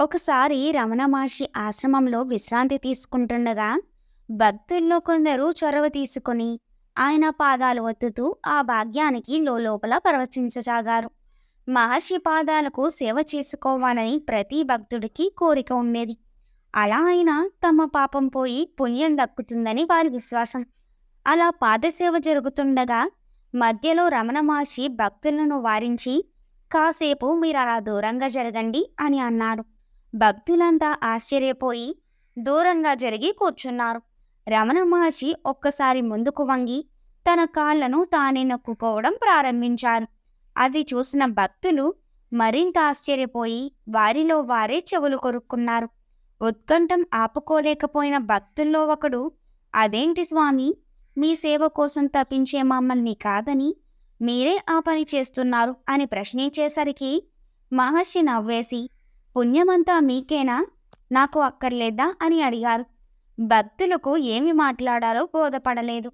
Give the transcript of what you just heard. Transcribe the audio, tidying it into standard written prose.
ఒకసారి రమణ మహర్షి ఆశ్రమంలో విశ్రాంతి తీసుకుంటుండగా భక్తుల్లో కొందరు చొరవ తీసుకొని ఆయన పాదాలు ఒత్తుతూ ఆ భాగ్యానికి లోపల పరవశించసాగారు. మహర్షి పాదాలకు సేవ చేసుకోవాలని ప్రతి భక్తుడికి కోరిక ఉండేది. అలా అయినా తమ పాపం పోయి పుణ్యం దక్కుతుందని వారి విశ్వాసం. అలా పాదసేవ జరుగుతుండగా మధ్యలో రమణ మహర్షి భక్తులను వారించి, కాసేపు మీరు అలా దూరంగా జరగండి అని అన్నారు. భక్తులంతా ఆశ్చర్యపోయి దూరంగా జరిగి కూర్చున్నారు. రమణ మహర్షి ఒక్కసారి ముందుకు వంగి తన కాళ్లను తానే నొక్కుకోవడం ప్రారంభించారు. అది చూసిన భక్తులు మరింత ఆశ్చర్యపోయి వారిలో వారే చెవులు కొరుక్కున్నారు. ఉత్కంఠం ఆపుకోలేకపోయిన భక్తుల్లో ఒకడు, అదేంటి స్వామి, మీ సేవ కోసం తపించే మమ్మల్ని కాదని మీరే ఆ పని చేస్తున్నారు అని ప్రశ్నించేసరికి మహర్షి నవ్వేసి, పుణ్యమంతా మీకేనా, నాకు అక్కర్లేదా అని అడిగారు. భక్తులకు ఏమి మాట్లాడాలో బోధపడలేదు.